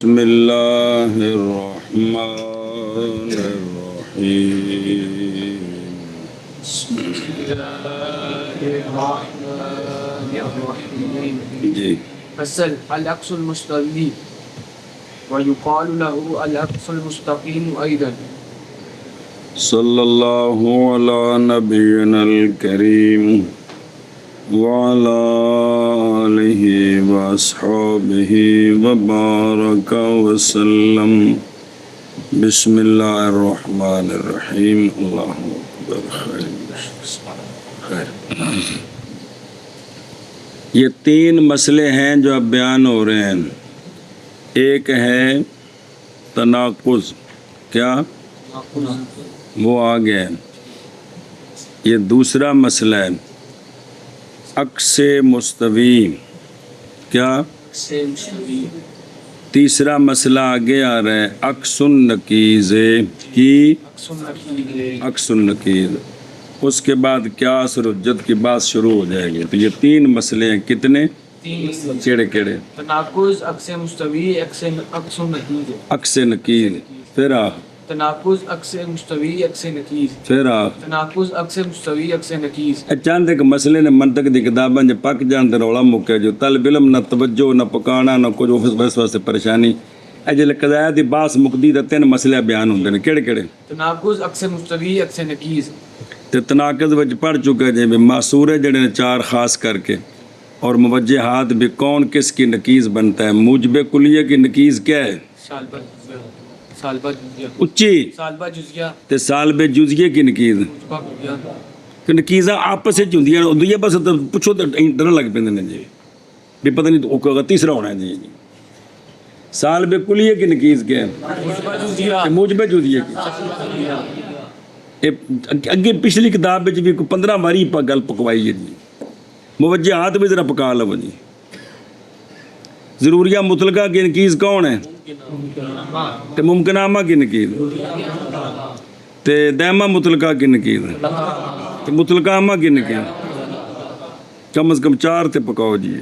بسم اللہ الرحمن الرحیم جی فصل العکس المستوی ويقال له العکس المستقیم أيضا. صلی اللہ علی نبینا الکریم وعلى آلہ واصحابہ وبارک وسلم. بسم اللہ الرحمن الرحیم. اللہ اکبر. خیر. یہ تین مسئلے ہیں جو اب بیان ہو رہے ہیں. ایک ہے تناقض. کیا وہ آ گیا. یہ دوسرا مسئلہ ہے عکس مستوی. کیا تیسرا مسئلہ آگے آ رہا ہے عکس النقیض کی عکس النقیض. اس کے بعد قیاس اور حجت کی بات شروع ہو جائے گی. تو یہ تین مسئلے ہیں. کتنے؟ کیڑے؟ تناقض، عکس مستوی، عکس النقیض. عکس نقیض. پھر تناقض، عکس مستوی، عکس نقیض. پھر تناقض، عکس مستوی، عکس نقیض. چند ایک مسئلے نے منطق دی کتاباں جو پک جان تے رولا مکے جو طالب علم نہ توجہ نہ پکانا نہ کچھ اس واسطے پریشانی. اے جے قضایا دی باس مقدی تے تین مسئلے بیان ہوندے نے. کیڑے؟ تناقض، عکس مستوی، عکس نقیض. تے تناقض وچ پڑھ چکے جے معصورے جڑے نے چار خاص کر کے اور موجہات بھی کون کس کی نقیض بنتا ہے. موجب کلیہ کی نقیض کیا ہے؟ سالبہ جزیہ. اچھی سالبہ جزیہ. تے سالب جزیہ کی نقیض. کہ نقیضاں آپس وچ ہوندیاں نے بس پوچھو تے ڈرن لگ پیندے نے جی بھی پتہ نہیں او تیسرا ہونا ہے جی. سالب کلیہ کی نقیض کیا ہے؟ موجب جزیہ کی. اگے پچھلی کتاب وچ بھی 15 باری گل پکوائی ہے جی. موجہات بھی ذرا پکا لو جی. ضروریہ مطلقہ کی نقیض کون ہے؟ تے ممکنامہ کی نقیض. تے دائمہ مطلقہ کی نقیض. تے مطلقہ عامہ کی نقیض. کم از کم 4 تے پکاؤ جی.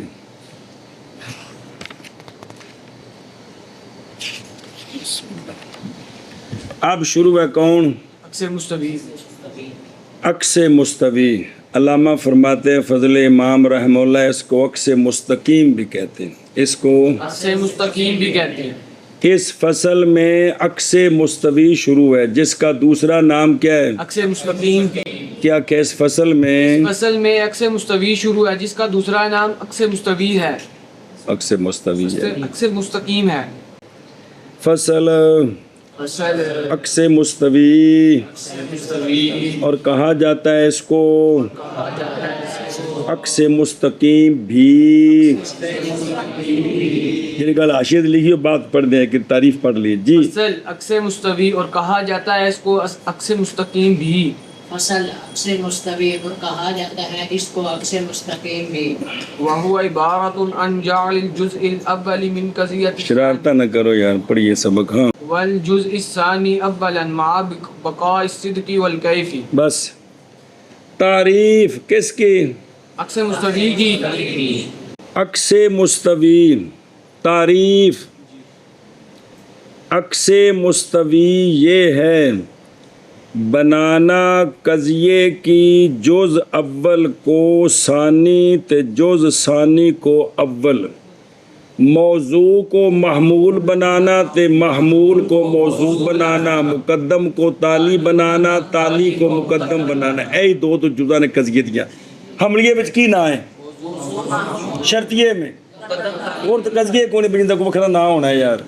اب شروع ہے کون؟ عکس مستوی. عکس مستوی. علامہ فرماتے ہیں فضل امام رحمہ اللہ اس کو عکس مستقیم بھی کہتے ہیں. اس کو عکس مستقیم بھی کہتے ہیں. اس فصل میں عکس مستوی شروع ہے جس کا دوسرا نام کیا ہے؟ عکس مستقیم. کیا کہ اس فصل میں عکس مستوی شروع ہے جس کا دوسرا نام عکس مستوی ہے. عکس مستوی ہے. عکس مستقیم ہے. فصل عکس مستوی. اور کہا جاتا ہے اس کو عکس مستقیم بھی. جن کا حاشیہ لکھی ہو بات پڑھ دیں کہ تعریف پڑھ لی جی. فصل عکس مستوی اور کہا جاتا ہے اس کو عکس مستقیم بھی. فصل عکس مستوی اور کہا جاتا ہے اس کو عکس مستقیم بھی. وهو عبارت عن جعل الجزء الاول من قضیۃ شرارتہ نہ کرو یار. پڑھیے سبق. ہاں والجزء الثانی اولا مع بقاء الصدق والکیف. بس تعریف کس کی؟ عکس مستوی کی. عکس مستوی. تعریف عکس مستوی یہ ہے بنانا قضیے کی جز اول کو ثانی تے جز ثانی کو اول. موضوع کو محمول بنانا تے محمول کو موضوع بنانا. مقدم کو تالی بنانا تالی کو مقدم بنانا. اے دو تو جزا نے قضیے دیا. حملیے وچ کی نہ ہے شرطیے میں اور تو قضیے کو نہیں بجندہ کو وکھرا نہ ہونا ہے یار.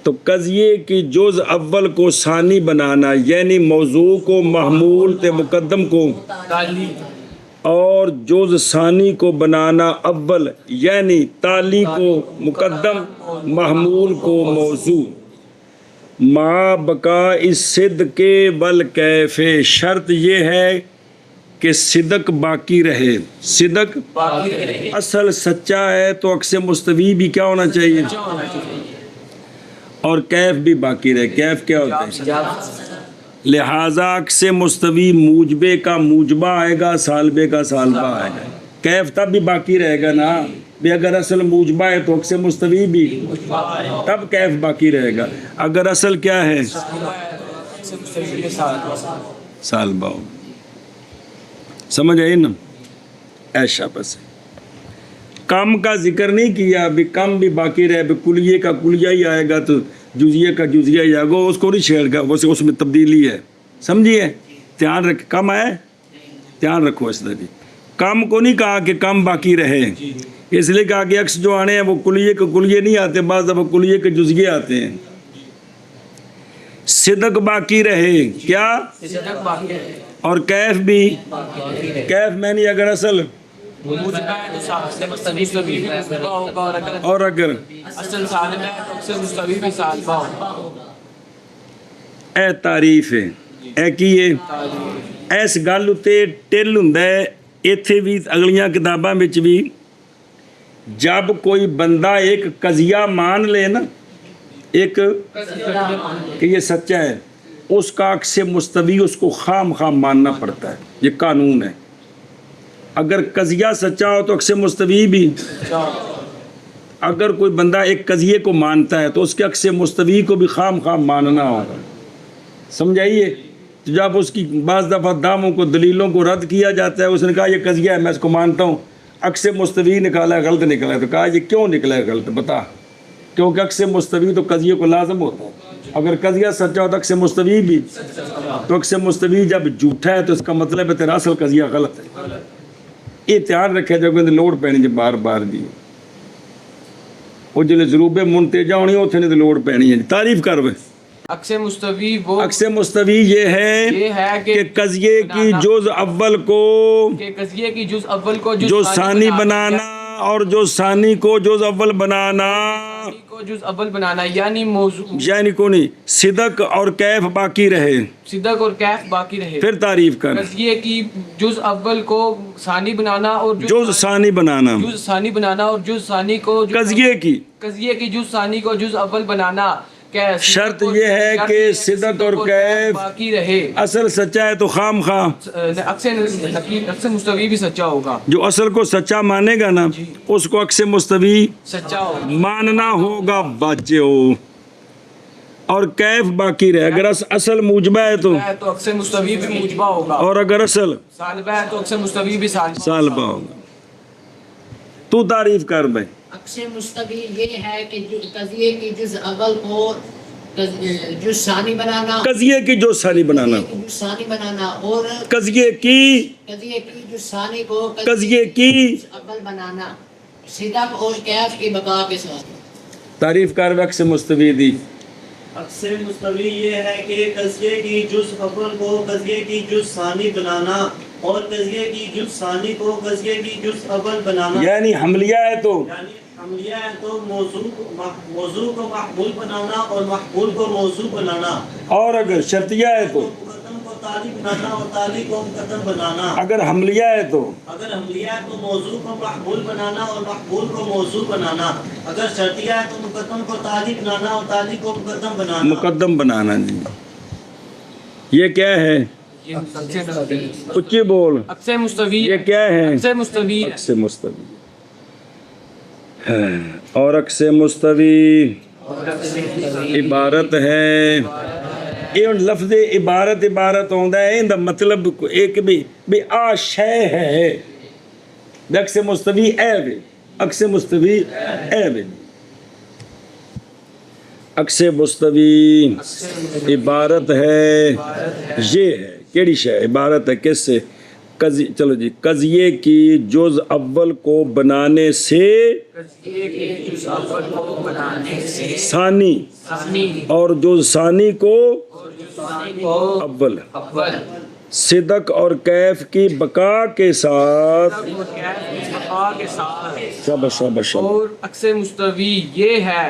تو قضیے کی جز اول کو ثانی بنانا یعنی موضوع کو محمول تے مقدم کو تالی اور جز ثانی کو بنانا اول یعنی تالی کو مقدم محمول کو موضوع. مع بقاء الصدق والکیف. شرط یہ ہے کہ صدق باقی رہے. صدق اصل سچا ہے تو عکس مستوی بھی کیا ہونا چاہیے اور کیف بھی باقی رہے. کیف کیا ہوتا ہے؟ لہٰذا عکس مستوی موجبے کا موجبہ آئے گا سالبے کا سالبہ آئے گا. کیف تب بھی باقی رہے گا نا بھی اگر اصل موجبہ ہے تو عکس مستوی بھی، تب کیف باقی رہے گا. اگر اصل کیا ہے؟ سالبہ. سمجھ آئی نا؟ ایشا بس. کم کا ذکر نہیں کیا، بھی کم بھی باقی رہے، بھی کلیے کا کلیہ ہی آئے گا تو جزیے کا جزیہ ہی آئے گا، اس کو نہیں چھیڑ گا، اس میں تبدیلی ہے. سمجھیے؟ دھیان رکھ. کم ہے، دھیان رکھو اس طرح. کم کو نہیں کہا کہ کم باقی رہے، اس لیے کہا کہ عکس جو آنے ہیں وہ کلیے کے کلیے نہیں آتے، بعض دفعہ کلیے کے جزیے آتے ہیں. صدق باقی رہے، کیا؟ اور کیف بھی. کیف میں نہیں، اگر اصل اور اگر اے تعریف ہے اے کیے اس گل اتے ٹل ہوندا ہے. ایتھے بھی اگلیاں کتاباں وچ بھی جب کوئی بندہ ایک قضیہ مان لے نا، ایک کہ یہ سچا ہے، اس کا عکس مستوی اس کو خام ماننا پڑتا ہے. یہ قانون ہے. اگر قضیہ سچا ہو تو عکس مستوی بھی. اگر کوئی بندہ ایک قضیے کو مانتا ہے تو اس کے عکس مستوی کو بھی خام ماننا ہوگا. سمجھائیے؟ جب اس کی بعض دفعہ دعووں کو دلیلوں کو رد کیا جاتا ہے، اس نے کہا یہ قضیہ ہے میں اس کو مانتا ہوں، عکس مستوی نکالا ہے غلط نکلا ہے، تو کہا یہ کیوں نکلا ہے غلط بتا. کیونکہ عکس مستوی تو قضیے کو لازم ہوتا ہے. اگر قضیہ سچا ہو تو عکس مستوی بھی. تو عکس مستوی جب جھوٹا ہے تو اس کا مطلب ہے تیرا اصل قضیہ غلط ہے. یہ دھیان رکھے جب لوڑ پینی جی بار بار دی وہ جلے ضروب منتجہ ہونی اتنے نہیں لوڑ پینی ہے. تعریف کر بے. عکس مستوی وہ عکس مستوی یہ ہے کہ قضیے کی جز اول کو قضیے کی جز اول کو جو ثانی بنانا اور جو ثانی کو جز اول بنانا کو جز اول بنانا، یعنی موضوع یعنی کو نہیں صدق اور کیف باقی رہے. صدق اور کیف باقی رہے. پھر تعریف کر. قضیے کی جز اول کو ثانی بنانا اور جز ثانی بنانا، جز ثانی بنانا اور جز ثانی کو قضیے کی جز ثانی کو جز اول بنانا. شرط یہ ہے کہ صدق اور کیف باقی رہے. اصل سچا ہے تو خام عکس مستوی بھی سچا ہوگا. جو اصل کو سچا مانے گا نا اس کو عکس مستوی سچا ہوگا ماننا ہوگا. بچے ہو اور کیف باقی رہے. اگر اصل موجبہ ہے تو عکس مستوی بھی موجبہ ہوگا، اور اگر اصل سالبہ ہے تو عکس مستوی بھی سالبہ ہوگا. تو تعریف کر بھائی. عکس مستوی یہ ہے کہ قضیے کی جز اول کو جز ثانی بنانا، قضیے کی جو ثانی بنانا، جز ثانی بنانا اور قضیے کی جز ثانی کو قضیے کی جز اول بنانا، صدق اور کیف کی بقا کے ساتھ. تعریف کر عکس مستوی دی. عکس مستوی یہ ہے کہ قضیے کی جز اول کو قضیے کی جز ثانی بنانا اور قضیے کی جز ثانی کو قضیے کی جز اول بنانا. یعنی حملیہ ہے تو حملیہ ہے تو موضوع کو محمول بنانا اور محمول کو موضوع بنانا. اور اگر شرطیہ ہے تو مقدم کو تالی بنانا اور تالی کو مقدم بنانا. اگر حملیہ ہے تو حملیہ ہے تو موضوع کو محمول بنانا اور محمول کو موضوع بنانا. اگر شرطیہ ہے تو مقدم کو تالی بنانا اور تالی کو مقدم بنانا. جی یہ کیا ہے؟ اچھی بول. عکس مستوی یہ کیا ہے؟ عکس مستوی. عکس مستوی اور عکس مستوی عبارت ہے. یہ لفظ عبارت ہوندا ہے ان دا مطلب ایک بھی آ شے ہے. عکس مستوی اے وے، عکس مستوی اے وے. عکس مستوی عبارت ہے یہ ہے. کیڑی شے عبارت ہے کس سے؟ چلو جی قضیے کی جز اول کو بنانے سے ثانی اور جز ثانی کو اول صدق اور کیف کی بقا کے ساتھ. اور عکس مستوی یہ ہے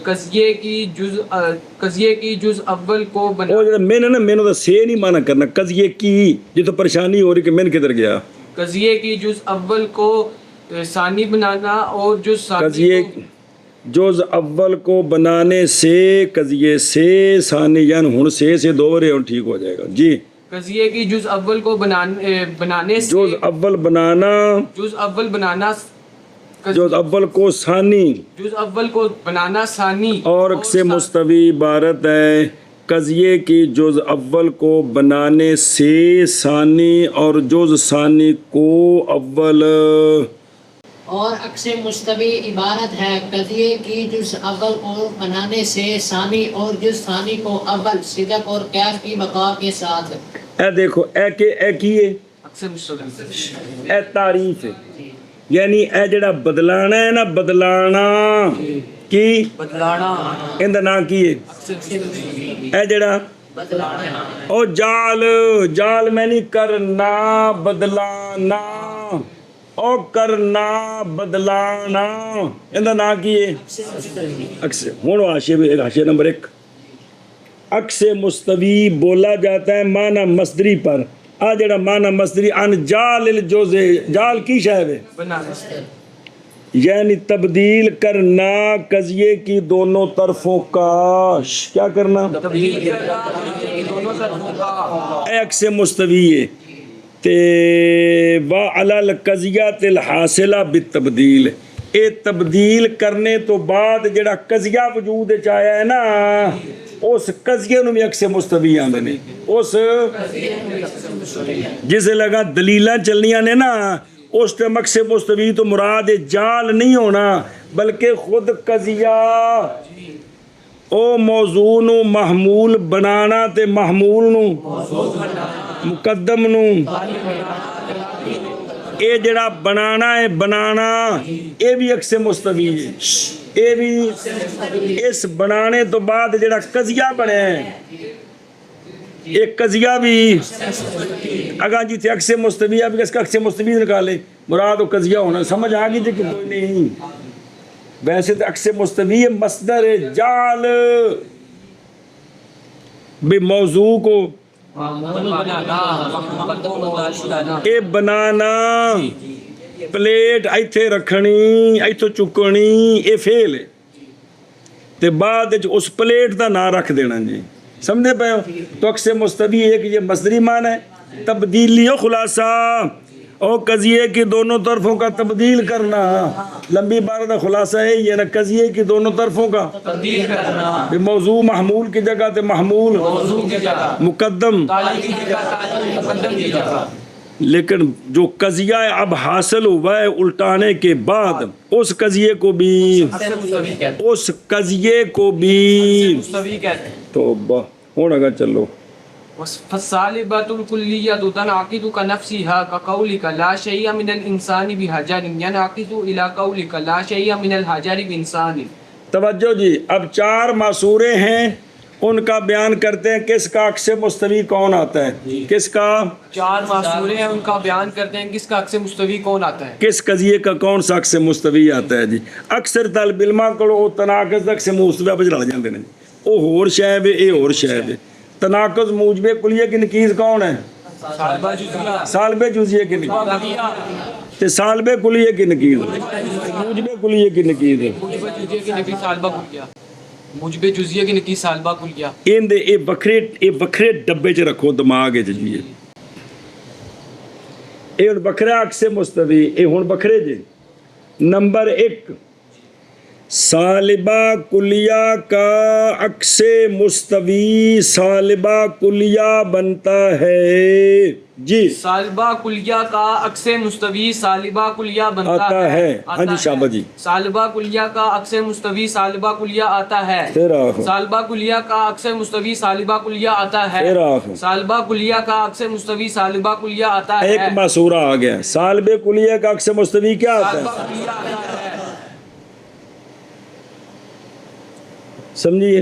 قضیے کی جز اول کو میں نے سے نہیں مانا کرنا. قضیے کی یہ تو پریشانی ہو رہی کہ میں کدھر گیا. قضیے کی جز اول کو ثانی بنانا اور قضیے جز اول کو بنانے سے قضیے سے ثانی یعنی ہن سے دو بارے ہن ٹھیک ہو جائے گا. جی قضیے کی جز اول کو بنانے سے جز اول بنانا جز اول کو ثانی جز اول کو بنانا ثانی اور سے مستوی عبارت ہے قضیے کی جز اول کو بنانے سے ثانی اور جز ثانی کو اول، اور عکس مستوی عبارت ہے قضیے کی جز اول کو بنانے سے ثانی اور جز ثانی کو اول صدق اور قیاس کی بقا کے ساتھ۔ اے دیکھو اے کے اے کیے عکس مستوی اے تعریف ہے، یعنی اے جڑا بدلانا ہے نا، بدلانا کی بدلانا اندر نا کیے عکس مستوی اے جڑا بدلانا او جال جال میں نہیں کرنا بدلانا، او کرنا بدلانا اندر نا کیے عکس۔ ہوں حاشیہ نمبر 1، عکس مستوی بولا جاتا ہے معنی مصدری پر، آ جڑا معنی مصدری ان جال الجزء، جال کی شے ہے بنانا یعنی تبدیل کرنا قضیے کی دونوں طرفوں کا، کیا کرنا تبدیل کرنا دونوں طرفوں کا، اے عکس مستوی ہے تے وعلی القضیۃ الحاصلہ بالتبدیل، اے تبدیل کرنے تو بعد جڑا قضیہ وجود وچ آیا ہے نا اس قضیے نو بھی عکس مستوی آندے نے، اس جس لگا دلیلاں چلنیاں نے نا اس ٹائم عکس مستوی تو مراد جال نہیں ہونا بلکہ خود قضیہ، او موضوع نو محمول بنانا تے محمول نو مقدم نو، اے جڑا بنانا ہے بنانا اے بھی عکس مستوی ہے، اے بھی اس بنانے تو بعد جڑا قضیہ بنے ایک قضیہ بھی اگر جی تھے عکس مستوی، اب اس کا عکس مستوی نکالے مراد و قضیہ ہونا، سمجھ آگئی تھی کہ کوئی نہیں؟ ویسے تو عکس مستوی مصدر جال بے موضوع کو اے بنانا پلیٹ ایتھے رکھنی ایتھوں چکنی اے فعل ہے تے بعد اس پلیٹ دا نام رکھ دینا جی، سمجھے پے ہو؟ تو عکس مستوی ایک یہ مصدری معنی ہے تبدیلی و خلاصہ، اور قضیے کی دونوں طرفوں کا تبدیل کرنا، لمبی عبارت کا خلاصہ ہے یہ نا قضیے کی دونوں طرفوں کا تبدیل کرنا، موضوع محمول کی جگہ تے محمول موضوع کی جگہ مقدم، تعلیم کی جگہ تعلیم مقدم کی جگہ۔ لیکن جو قضیہ اب حاصل ہوا ہے الٹانے کے بعد اس قضیے کو بھی مستوی کہتے ہیں، اس قضیے کو بھی مستوی کہتے ہیں۔ توبہ ہوں اگر چلو فالصالبۃ الکلیۃ تنعقد كنفسها كقولك لا شيء من الانسان بحجر ينعقد الى قولك لا شيء من الحجر بانسان۔ توجہ جی، اب 4 معصورے ہیں ان کا بیان کرتے ہیں کس کا عکس مستوی کون آتا ہے، کس کا 4 معصورے ہیں ان کا بیان کرتے ہیں کس کا عکس مستوی کون آتا ہے، کس قضیے کا کون سا عکس مستوی آتا ہے جی۔ اکثر طالب علماں کو تناقض عکس مستوی پہ چلا جاندے نے، او ہور شے وے اے ہور شے وے۔ تناقض موجب کلیہ کی نقیض کون ہے؟ سالبہ جزیہ، سالب جزیہ کی نقیض تے سالب کلیہ کی نقیض، موجب کلیہ کی نقیض، موجب جزیہ کی نقیض سالبہ کلیہ، موجب جزیہ کی نقیض سالبہ کلیہ۔ ان دے اے وکھرے ڈبے چ رکھو دماغ وچ جی، اے ہن وکھرا عکس مستوی، اے ہن وکھرے جی۔ نمبر 1 سالبہ کلیہ کا عکس مستوی سالبہ کلیہ بنتا ہے جی، سالبہ کلیہ کا عکس مستوی سالبہ کلیہ بنتا آتا ہے، ہاں جی شابہ جی، سالبہ کلیہ کا عکس مستوی سالبہ کلیہ آتا ہے، تیرا آخر سالبہ کلیہ کا عکس مستوی سالبہ کلیہ آتا ہے، تیرا آخر سالبہ کلیہ کا عکس مستوی سالبہ کلیہ آتا ہے، ایک معصورہ آ گیا، سالب کلیہ کا عکس مستوی کیا آتا سالبہ ہے؟ کلیہ آتا ہے، سمجھیے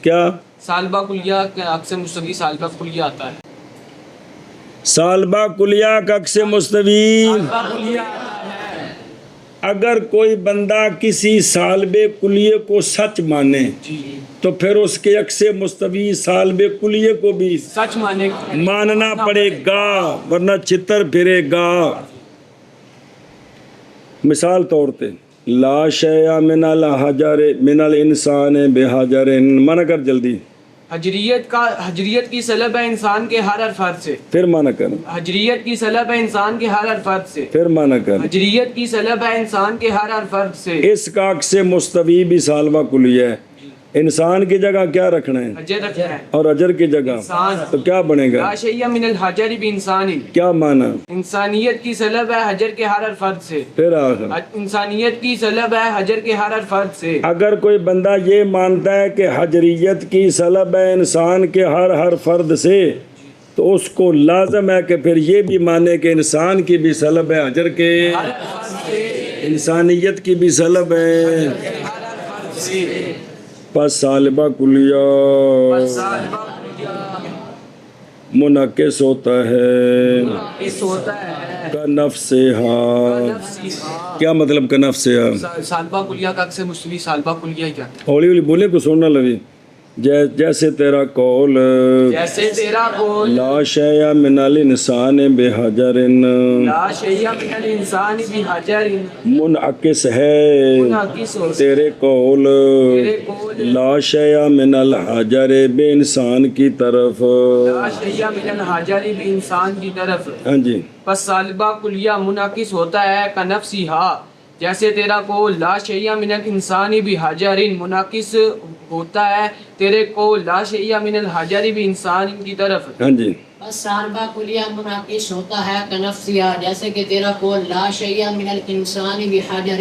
کیا؟ سالبہ کلیہ کا عکس مستوی سالبہ کلیہ آتا ہے، سالبہ کلیہ کا عکس مستوی سالبہ کلیہ آتا ہے، اگر کوئی بندہ کسی سالب کلیہ کو سچ مانے تو پھر اس کے عکس مستوی سالب کلیہ کو بھی سچ مانے ماننا پڑے گا ورنہ چھتر پھرے گا۔ مثال طور پہ لا شیء من الحجر من الانسان بحجر، منع کر جلدی ہجریت کی سلب ہے انسان کے ہر فرد سے. پھر معنی کر، ہجریت کی سلب ہے انسان کے ہر فرد سے. پھر معنی کر. ہجریت کی سلب ہے انسان کے ہر فرد سے. اس کا عکس مستوی بھی سالبہ کلیہ ہے. انسان کی جگہ کیا رکھنا ہے؟ حجر رکھنا ہے. اور اجر کی جگہ انسان. تو کیا بنے گا؟ لا شیء من الحجر بانسانی. کیا معنی؟ انسانیت کی سلب ہے حجر کے ہر فرد سے. پھر آخر انسانیت کی سلب ہے حجر کے ہر فرد سے. اگر کوئی بندہ یہ مانتا ہے کہ حجریت کی سلب ہے انسان کے ہر فرد سے، تو اس کو لازم ہے کہ پھر یہ بھی مانے کہ انسان کی بھی سلب ہے حجر کے، انسانیت کی بھی سلب ہے. پس سالبہ کلیہ منعکس ہوتا ہے اس ہوتا ہے کا نفس ہاں. کیا مطلب کا نفس ہاں؟ سالبہ کلیہ کا عکس مستوی سالبہ کلیہ ہی کہتے ہیں. ہولی ہولی بولے کو سننا لگی. جیسے تیرا قول جیسے تیرا قول لا شیء من الانسان بحجر لا شیء من الانسان بحجر منعکس ہے منعکس ہو تیرے قول تیرے قول لا شیء من الحجر بے انسان کی طرف. لا شیء من الحجر بانسان کی طرف. ہاں جی. پس سالبہ کلیہ منعکس ہوتا ہے کا نفسی ہا، جیسے تیرا قول لا شیء من الانسان بحجر منعکس ہوتا ہے تیرے قول لا شیء من الحجر بانسان کی طرف. ہاں جی. بس سالبہ کلیہ منعکس ہوتا ہے کنفسیہ، جیسے کہ تیرا قول لا شیء من الانسان بحجر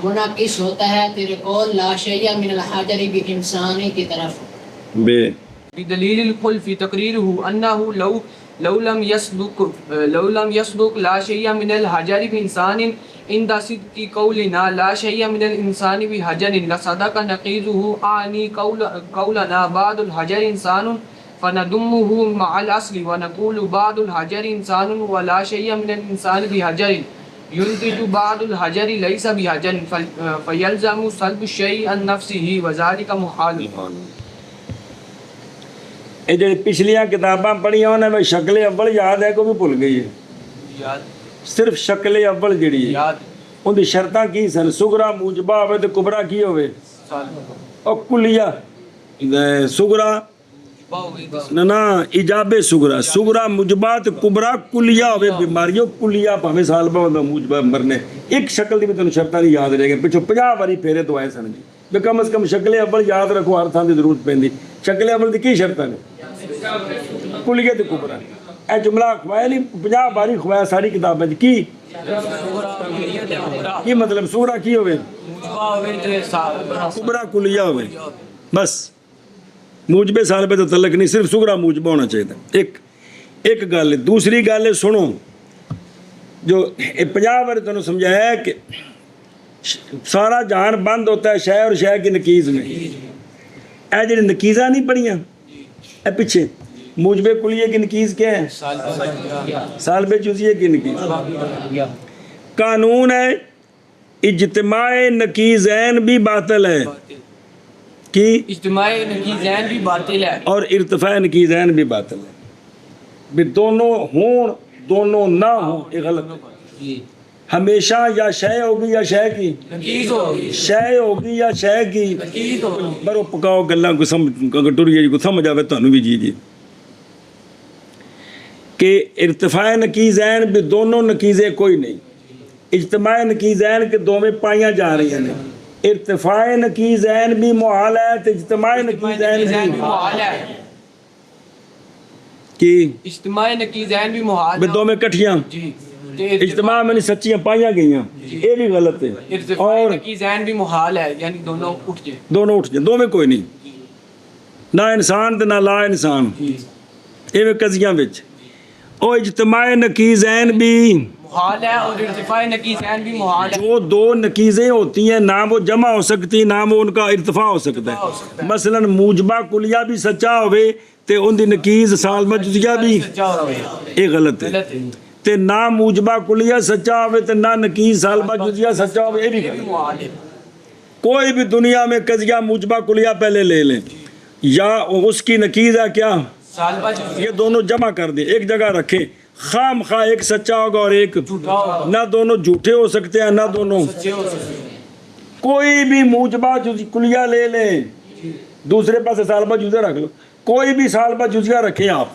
منعکس ہوتا ہے تیرے قول لا شیء من الحجر بانسان کی طرف. بے بدلیل الخلف تقریرہ انہ لو لم يصدق لا شیء من الحجر بانسان عند صدق قولنا لا شیء من الانسان بحجر لصدق نقیضہ اعنی قولنا بعد الحجر انسان فندمه مع الاصل ونقول بعد الحجر انسان ولا شیء من الانسان بحجر ينتج بعد الحجر ليس بحجر فيلزم سلب الشيء عن نفسه وذلك محال. یہ جو پچھلیاں کتاباں پڑھیاں انہیں میں شکل اول یاد ہے کو بھی بھول گئی ہے. یاد صرف شکل اول جڑی ہے یاد ان دی شرطاں کی سن؟ سغرا موجبہ ہوئے تو کبرا کی ہوئے اور کلیہ سغرا نہ ایجاب سغرا سغرا موجبہ تو کبرا کلیہ ہوئے بیماریوں کلیہ پاویں سالبہ ہوتا موجبہ مرنے. ایک شکل دی بھی تنوں شرطاں نہیں یاد رہے گا، پچھو 50 باری پھیرے تو آئے سن جی. کم از کم شکل اول یاد رکھو، ہر تھان دی ضرورت پیندی. شکل اول دی کی شرطاں نے؟ کلیہ تے کبرا. اے جملہ کھوایا نہیں 50 باری کھوایا ساری کتابیں کی مطلب سغرا کی ہوئے کبرا کلیہ ہوئے. بس موجبے سالبے تو تعلق نہیں، صرف سغرا موجبہ ہونا چاہیے. ایک گل ہے. دوسری گل ہے سنو، جو 50 بار تمہیں سمجھایا ہے کہ سارا جہان بند ہوتا ہے شے اور شے کی نکیز میں. اے جڑی نکیزاں نہیں پڑھیاں اے پیچھے موجب کلیہ کی نکیز کیا ہے؟ سالب جزیہ کی نکیز. قانون ہے اجتماع نکیزین بھی باطل ہے کہ اجتماع نکیزین بھی باطل ہے اور ارتفاع نکیزین بھی باطل ہے. بھی دونوں ہوں دونوں نہ ہوں یہ غلط ہے. ہمیشہ یا شے ہوگی یا شے کی نکیز ہوگی، شے ہوگی یا شے کی نکیز ہوگی. برو پکاؤ گلاں کو ٹری کو سمجھ آوے تانوں بھی جی کہ ارتفاع نکیزین بھی دونوں نکیزیں کوئی نہیں. اجتماع نکیزین کے دو میں پائیاں جا رہی ہیں. ارتفاع نکیزین بھی محال ہے تو اجتماع نکیزین بھی محال ہے. کہ اجتماع نکیزین بھی محال بھی دو میں کٹھیاں جی. اجتماع میں سچیاں پائیاں گئیاں یہ بھی غلط ہے. ارتفاع اور نکیزین بھی محال ہے، یعنی دونوں اٹھ جائے. دونوں اٹھ جائیں، دو میں کوئی نہیں، نہ انسان تے نہ لا انسان. یہ قضیاں وچ او اجتماع نکیزین بھی محال ہے اور ارتفاع نکیزین بھی محال ہے. جو دو نکیزیں ہوتی ہیں نہ وہ جمع ہو سکتی نہ وہ ان کا ارتفاع ہو سکتا ہے. مثلا موجبہ کلیہ بھی سچا ہوئے تے ان دی نکیز سالبہ جزیہ بھی یہ غلط ہے. تے نہ موجبہ کلیہ سچا ہوئے تے نہ نکیز سالبہ جزیہ سچا ہوئے یہ بھی غلط ہے. کوئی بھی دنیا میں قضیہ موجبہ کلیہ پہلے لے لیں یا اس کی نکیز ہے کیا سالبہ جزیہ، یہ دونوں جمع کر دیں ایک جگہ رکھیں. خام خواہ ایک سچا ہوگا اور ایک نہ دونوں جھوٹے ہو سکتے ہیں نہ دونوں. کوئی بھی موجبہ کلیہ لے لیں دوسرے پاس سالبہ جزیہ رکھ لو، کوئی بھی سالبہ جزیہ رکھیں آپ،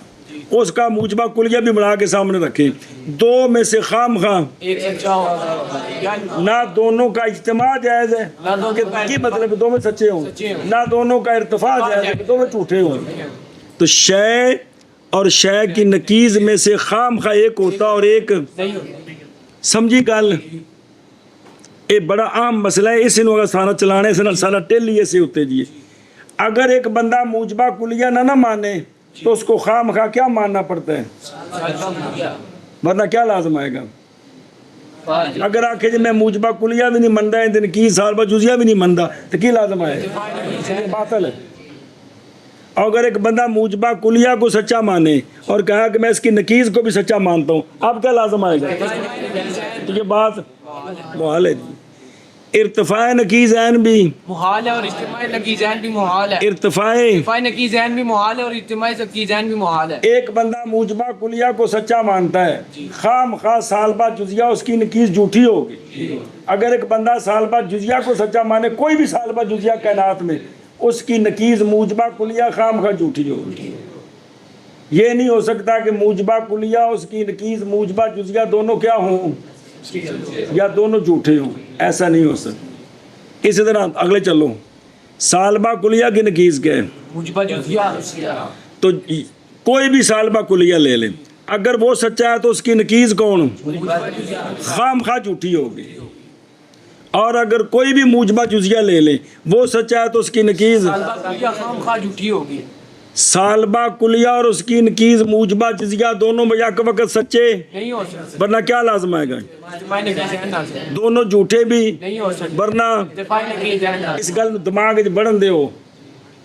اس کا موجبہ کلیہ بھی بنا کے سامنے رکھیں، دو میں سے خام خواہ ایک سچا ہوگا، یعنی نہ دونوں کا اجتماع جائز ہے کہ مطلب دو میں سچے ہوں، نہ دونوں کا ارتفاع جائز ہے کہ دو میں جھوٹے ہوں۔ تو شے اور شے کی نکیز میں سے خام خواہ ایک ہوتا اور ایک نہیں ہوتا۔ سمجھی گل، یہ بڑا عام مسئلہ ہے، اس نو اگر سارا چلانے سے سارا ٹیلی ایسے ہوتے جی۔ اگر ایک بندہ موجبہ کلیہ نہ مانے تو اس کو خام خواہ کیا ماننا پڑتا ہے، ورنہ کیا لازم آئے گا؟ اگر آکھے جی میں موجبہ کلیہ بھی نہیں مندا ہے کی سالبہ جزیہ بھی نہیں مندا تو کی لازم آئے گا؟ باطل ہے۔ اور اگر ایک بندہ موجبہ کلیہ کو سچا مانے اور کہا کہ میں اس کی نکیز کو بھی سچا مانتا ہوں، اب کیا لازم آئے گا؟ تو یہ بات محال ہے جی۔ ارتفاع نکیز عین بھی محال ہے اور اجتماع نقیزین بھی محال ہے، ارتفاع نقیزین بھی محال ہے اور اجتماع نقیزین بھی محال ہے۔ ایک بندہ موجبہ کلیہ کو سچا مانتا ہے، خام خواہ سالبہ جزیہ اس کی نکیز جھوٹی ہوگی۔ اگر ایک بندہ سالبہ جزیہ کو سچا مانے، کوئی بھی سالبہ جزیہ کائنات میں، اس کی نکیز موجبہ کلیہ خام خواہ جھوٹی ہوگی۔ یہ نہیں ہو سکتا کہ موجبہ کلیہ اس کی نکیز موجبہ جزیہ دونوں کیا ہوں یا دونوں جھوٹے ہوں، ایسا نہیں ہو سکتا۔ اسی طرح اگلے چلو، سالبہ کلیہ کی نکیز کیا ہے؟ موجبہ جزیہ، تو کوئی بھی سالبہ کلیہ لے لیں، اگر وہ سچا ہے تو اس کی نکیز کون؟ خام خواہ جھوٹی ہوگی۔ اور اگر کوئی بھی موجبہ جزیہ لے لیں، وہ سچا ہے تو اس کی نکیز خام خواہ جھوٹی ہوگی۔ سالبہ کلیہ اور اس کی نکیز موجبہ جزیہ دونوں بیک وقت سچے نہیں ہو سکتا، ورنہ کیا لازم آئے گا؟ اجتماع نقیزین نہ سے دونوں جھوٹے بھی نہیں ہو سکتا، ورنہ اتفاق نقیزین نہ سے۔ اس گل دماغ وچ بڑھن دیو،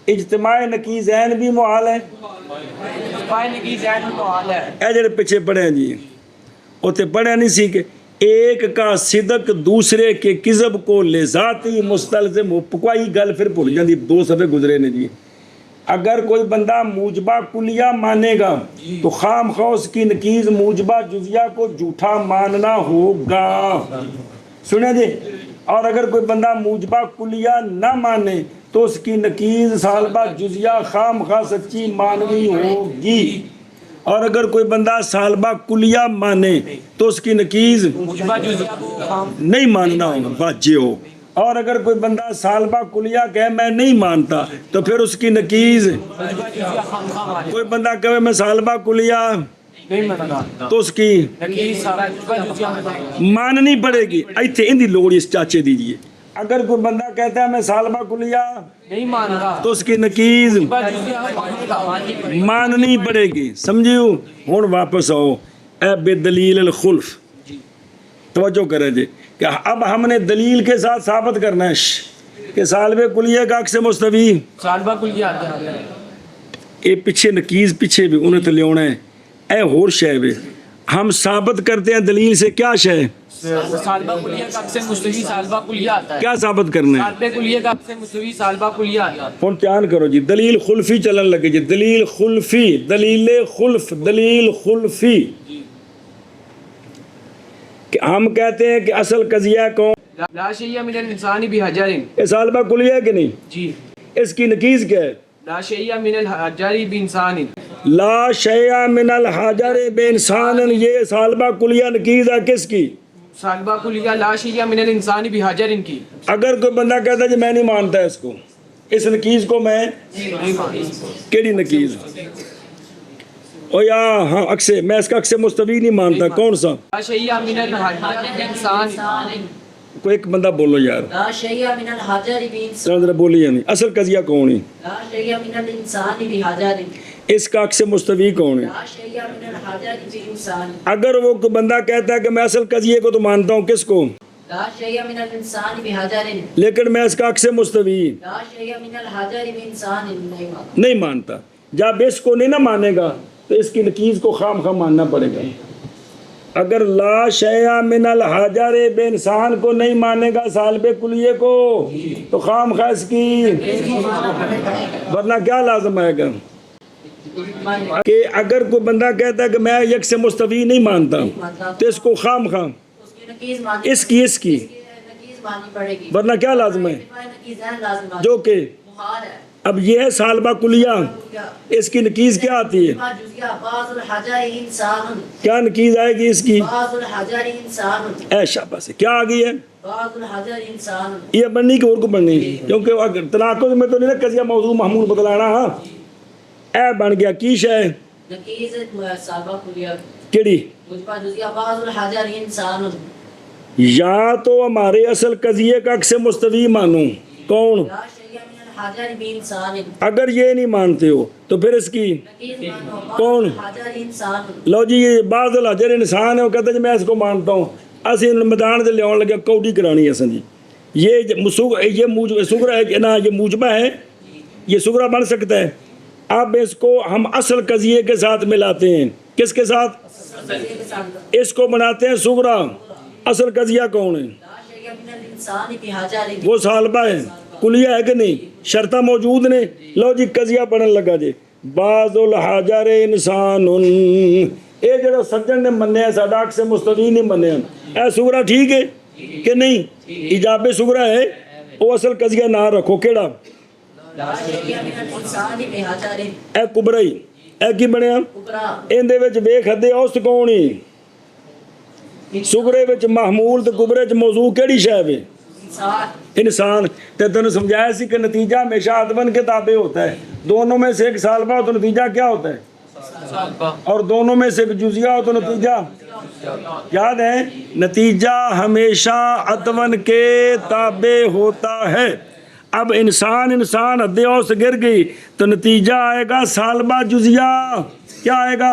اجتماع نقیزین بھی محال ہے۔ اتفاق نقیزین بھی محال ہے۔ اے جڑے پیچھے پڑھے ہیں جی، اوتے پڑھے نہیں سی کہ ایک کا صدق دوسرے کے کذب کو لذاتی مستلزم ہو، کوئی گل پھر بھول جاندی، دو صفحے گزرے نے جی۔ اگر کوئی بندہ موجبہ کلیہ مانے گا تو خام خواہ اس کی نکیز موجبہ جزیہ کو جھوٹا ماننا ہوگا، سنیں جی۔ اور اگر کوئی بندہ موجبہ کلیہ نہ مانے تو اس کی نکیز سالبہ جزیہ خام خواہ سچی ماننی ہوگی۔ اور اگر کوئی بندہ سالبہ کلیہ مانے تو اس کی نکیز موجبہ جزیہ کو خام نہیں ماننا ہوگا، واجب ہو۔ اور اگر کوئی بندہ سالبہ کلیہ کہے میں نہیں مانتا تو پھر اس کی نکیز، موجبہ جزیہ خام خواہ مانے کوئی بندہ کہے میں سالبہ کلیہ نہیں مانتا تو اس کی نقیز سارا موجبہ جزیہ میں ماننی پڑے گی۔ ایتھے ان دی لوڑ اس چاچے دیجئے، اگر کوئی بندہ کہتا ہے میں سالبہ کلیہ نہیں مان رہا تو اس کی نکیز موجبہ جزیہ ماننے کا ماننی پڑے گی، سمجھیو۔ ہن واپس آؤ، اے بے دلیل الخلف، توجہ کریں جی کہ اب ہم نے دلیل کے ساتھ ثابت کرنا ہے کہ سالبہ کلیہ کا عکس مستوی، سالبہ کلیہ آتا ہے، اے پیچھے نکیز پیچھے بھی انہیں تو لیونا ہے، اے ہور شے وے ہم ثابت کرتے ہیں دلیل سے کیا شے، سالبہ کلیہ کا عکس مستوی سالبہ کلیہ آتا ہے، کیا ثابت کرنا ہے؟ سالبہ کلیہ کا عکس مستوی سالبہ کلیہ آتا ہے۔ فون چان کرو جی، دلیل خلفی چلن لگے جی، دلیل خلفی، دلیل خلف، دلیل خلفی۔ کہ ہم کہتے ہیں کہ اصل قضیہ کون؟ لا شیء من الانسان بحجر، یہ سالبہ کلیہ ہے کہ نہیں؟ جی، اس کی نکیز کیا ہے؟ لا شیء من الحجر بانسان، لا شیء من الحجر بانسان، یہ سالبہ کلیہ نکیز ہے کس کی؟ سالبہ کلیہ لا شیء من الانسان بحجر کی۔ اگر کوئی بندہ کہتا ہے جی میں نہیں مانتا اس کو، اس نکیز کو میں نہیں مانتا، کیڑی نکیز؟ او یا ہاں عکس، میں اس کا عکس مستوی نہیں مانتا، کون سا؟ لا شیء من الحجر بانسان، کوئی ایک بندہ بولو یار، لا شيء من الحجر بإنسان، ذرا بولیے نہیں، اصل قضیہ کون ہے؟ لا شيء من الإنسان بحجر، اس کا عکس مستوی کون ہے؟ لا شيء من الحجر بإنسان، اگر وہ کوئی بندہ کہتا ہے کہ میں اصل قضیے کو تو مانتا ہوں، کس کو؟ لا شيء من الإنسان بحجر، لیکن میں اس کا عکس مستوی لا شيء من الحجر بإنسان نہیں مانتا۔ نہیں مانتا، جب اس کو نہیں نہ مانے گا تو اس کی نکیز کو خام خام ماننا پڑے گا۔ اگر لا شیء من الحجر بے انسان کو نہیں مانے گا سالبہ کلیہ کو تو خام خواہ اس کی، ورنہ کیا لازم آئے گا کہ اگر کوئی بندہ کہتا ہے کہ میں یک سے مستوی نہیں مانتا تو اس کو خام خام اس کی نکیز ماننی، اس کی نکیز ماننی پڑے گی، ورنہ کیا لازم ہے نکیزین لازم آتی، جو کہ محال ہے۔ اب یہ ہے سالبہ کلیہ، اس کی نکیز کیا آتی ہے؟ بعض الحجر انسان، کیا نکیز آئے گی اس کی؟ بعض الحجر انسان، اے شاباش، کیا آ گئی ہے؟ بعض الحجر انسان. یہ بننی کی اور کو بننی، کیونکہ اگر تناقض میں تو نہیں نا قضیہ موضوع محمول بدلانا. ہاں اے بن گیا کی شے نکیز سابق کلیہ کیڑی؟ مجبہ جزیہ بعض الحجر انسان. یا تو ہمارے اصل قضیے کا عکس مستوی مانو. کون؟ لا شیء من الحجر بانسان. اگر یہ نہیں مانتے ہو تو پھر اس کی نکیز مانو بعض کون؟ الحجر انسان. لو جی یہ بعض الحجر انسان ہے، وہ کہتا ہے جی میں اس کو مانتا ہوں، اسی میدان سے لے لگے کوڈی کرانی ہے سن جی. یہ سغرا ہے کہ نا، یہ موجبہ ہے، یہ سغرا بن سکتا ہے. اب اس کو ہم اصل قضیے کے ساتھ ملاتے ہیں. کس کے ساتھ؟ اس کو بناتے ہیں سغرا. اصل قضیہ کون ہے؟ لا شیء من الانسان بحجر. وہ سالبہ ہے، کلیہ ہے کہ نہیں؟ شرطہ موجود نے. لو جی قضیہ بنن لگا جی بعض الحجر انسان. اے جڑا سجن نے منیا ساڈا عکس مستوی نہیں منیا، اے سغرا ٹھیک ہے کہ نہیں؟ ایجاب سغرا ہے. وہ اصل قضیہ نہ رکھو کیڑا؟ لا شیء من الانسان بحجر. اے کبرا ہی. اے کی بنیا؟ کبرا. اندے وچ ویکھ حد اوسط کون ہی؟ سغرے وچ محمول تے کبرے وچ موضوع کیڑی شے ہے؟ انسان. انسان. تے تنوں سمجھایا سی کہ نتیجہ ہمیشہ عدمن کے تابع ہوتا ہے. دونوں میں سے ایک سالبہ ہو تو نتیجہ کیا ہوتا ہے؟ اور دونوں میں سے ایک جزیہ ہو تو نتیجہ یاد ہے، نتیجہ ہمیشہ عدمن کے تابع ہوتا ہے. اب انسان حد اوسط گر گئی تو نتیجہ آئے گا سالبہ جزیہ. کیا آئے گا؟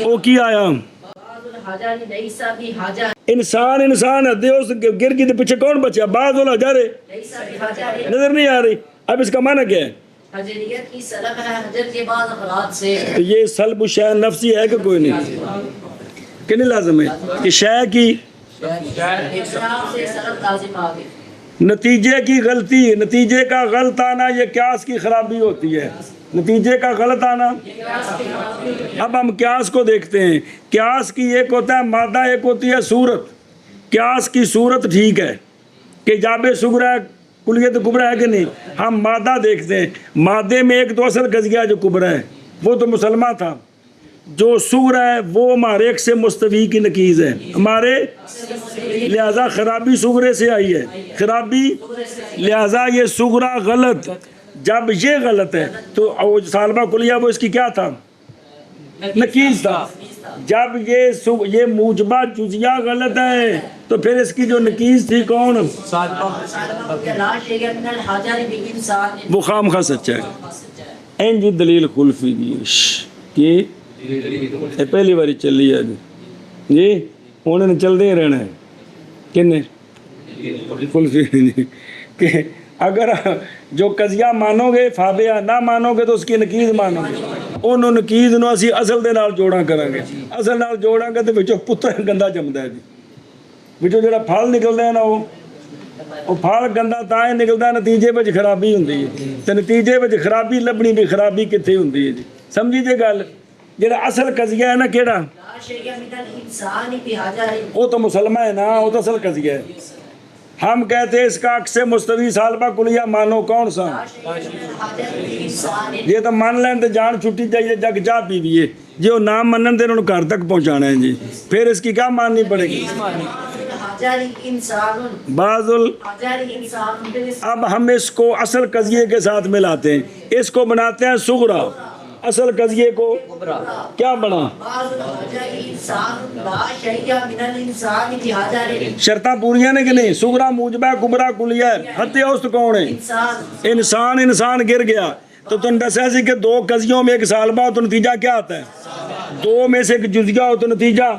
وہ کی آیا؟ بعض الحجر لیس بحجر. انسان حد اوسط گر گئی تو پیچھے کون بچا؟ بعض الحجر لیس بحجر. نظر نہیں آ رہی. اب اس کا معنی کیا ہے؟ حجریت کی سلب ہے حجر کے بعض افراد سے. تو یہ سلب شے نفسی ہے کہ کوئی نہیں؟ کہ نہیں لازم ہے کہ شے کی اقرار سے سلب لازم آگے. نتیجے کی غلطی، نتیجے کا غلط آنا یہ قیاس کی خرابی ہوتی ہے. نتیجے کا غلط آنا. اب ہم قیاس کو دیکھتے ہیں. قیاس کی ایک ہوتا ہے مادہ، ایک ہوتی ہے صورت. قیاس کی صورت ٹھیک ہے کہ جاب سغرا ہے، کلیت کبرا ہے کہ نہیں؟ ہم مادہ دیکھتے ہیں. مادے میں ایک تو اصل قضیہ جو کبرا ہے وہ تو مسلمہ تھا. جو سغرا ہے وہ ہمارے ایک سے مستوی کی نکیز ہے ہمارے، لہذا خرابی سغرے سے آئی ہے. خرابی لہذا یہ سغرا غلط. جب یہ غلط ہے تو سالبہ کلیہ وہ اس کی کیا تھا؟ نکیز تھا. جب یہ موجبہ جزیہ غلط ہے تو پھر اس کی جو نکیز تھی کون؟ لا شیء من الحجر بانسان. وہ خام خواہ سچا ہے. این جی دلیل خلفی دی کہ یہ پہلی باری چلی ہے جی انہوں نے چلتے ہی رہنا ہے. کنے خلفی کہ اگر جو قضیہ مانو گے فابیا، نہ مانو گے تو اس کی نکیز مانو گے. انہوں نکیز نو اسی اصل دے نال جوڑا کریں گے. اصل نال جوڑا گے تو وچوں پتر گندا جمدا ہے جی. وچوں جڑا پھل نکلدا ہے نا وہ پھل گندا تاں نکلدا نتیجے وچ خرابی ہوندی ہے. تے نتیجے وچ خرابی لبنی بھی خرابی کتھے ہوندی ہے جی؟ سمجھی جے گل؟ جڑا اصل قضیہ ہے نا کیڑا؟ لا شیء من الانسان بحجر. وہ تو مسلمہ ہے نا، وہ تو اصل قضیہ ہے. ہم کہتے ہیں اس کا عکس مستوی سالبہ کلیہ مانو کون سا؟ لا شیء من الحجر بانسان. یہ تو مان لین تو جان چھٹی چاہیے، جگ چاہ پیویے. جو نام منن تے انہوں نے گھر تک پہنچانا ہے جی. پھر اس کی کیا ماننی پڑے گی؟ الحجر انسان. بعض حجر انسان. اب ہم اس کو اصل قضیے کے ساتھ ملاتے ہیں. اس کو بناتے ہیں سغرا. اصل قضیے کو کیا بنا؟ بعض الحجر انسان. لا شیء من الانسان بحجر. شرطاں پوریاں نے کہ نہیں؟ سغرا موجبہ کبرا کلیہ. حد اوسط کون ہے؟ انسان. انسان گر گیا تو تم دسیا سی کہ دو قضیوں میں ایک سالبہ ہو تو نتیجہ کیا آتا ہے؟ دو میں سے ایک جزیہ ہو تو نتیجہ.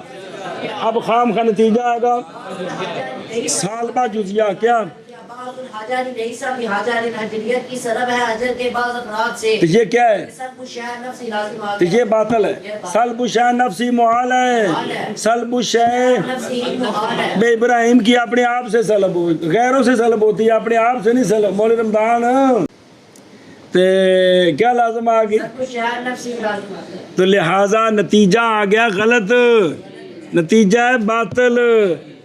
اب خام خواہ نتیجہ آئے گا سالبہ جزیہ. کیا؟ بعض الحجر لیس بحجر. حجریت کی سلب ہے حجر کے بعض افراد سے. تو یہ کیا ہے؟ سلب شیء نفسی لازم تو آگے. یہ باطل ہے. سلب شے نفسی محال ہے. سلب شے نفسی محال ہے. بے ابراہیم کی اپنے آپ سے سلب ہوتی، غیروں سے سلب ہوتی ہے، اپنے آپ سے نہیں سلب. مولوی رمضان تے کیا لازم آ گئی؟ سلب شیء نفسی لازم آگے. تو لہٰذا نتیجہ آ گیا غلط. نتیجہ ہے باطل.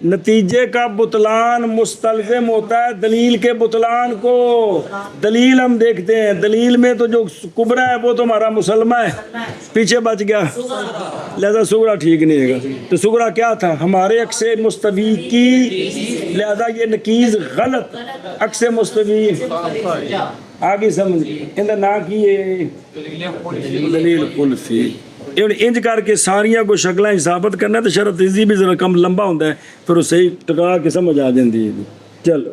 نتیجے کا بطلان مستلزم ہوتا ہے دلیل کے بطلان کو. دلیل ہم دیکھتے ہیں, دلیل میں تو جو کبرا ہے وہ تو ہمارا مسلمہ ہے, پیچھے بچ گیا, لہذا سغرا ٹھیک نہیں ہے گا. تو سغرا کیا تھا؟ ہمارے عکس مستوی کی, لہذا یہ نکیز غلط, عکس مستوی آگے سمجھ اندر نہ کیے دلیل خلفی. انج کر کے ساریاں کو شکلیں ثابت کرنا ہے تو شرط تیزی بھی ذرا کم لمبا ہوتا ہے, پھر وہ صحیح ٹکا کے سمجھ آ جاتی ہے. چلو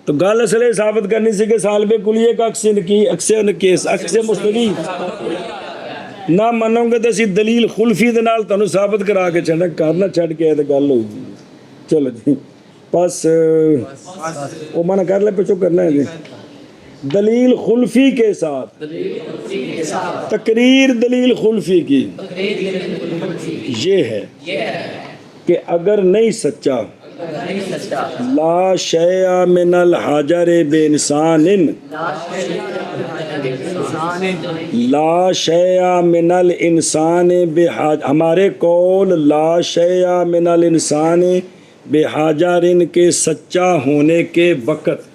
تو گل اصل ثابت کرنی سی کہ سالب کلیے کا عکس مستوی نہ منو گے تو اسی دلیل خلفی دے نال تانوں ثابت کرا کے کرنا چھڈ کے تو گل ہو جی. چلو جی بس وہ منع کر لے پچھو کرنا ہے جی. دلیل خلفی کے ساتھ تقریر دلیل خلفی کی یہ ہے کہ اگر نہیں سچا لا شیء من الحجر بے انسان, لا شیء من الانسان بے ہمارے قول لا شیء من الانسان بے حجر کے سچا ہونے کے وقت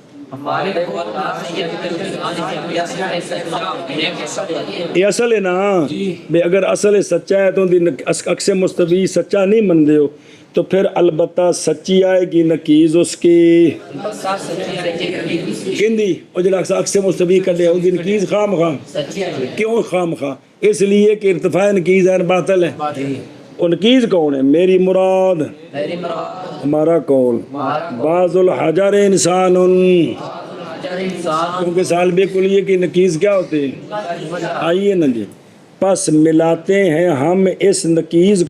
یہ اصل ہے نا بے, اگر اصل سچا ہے تو عکس مستوی سچا نہیں مندے ہو تو پھر البتہ سچی آئے گی نکیز اس کی کندی اور جڑا عکس مستوی کڈے اس کی نکیز خام خواہ. کیوں خام خواہ؟ اس لیے کہ ارتفاع نکیز ہے باطل ہے. اور نکیز کون ہے؟ میری مراد ہمارا قول بعض الحجر انسان, کیونکہ سالب کلیے کی نکیز کیا ہوتی ہے؟ آئیے نا جی, پس ملاتے ہیں ہم اس نکیز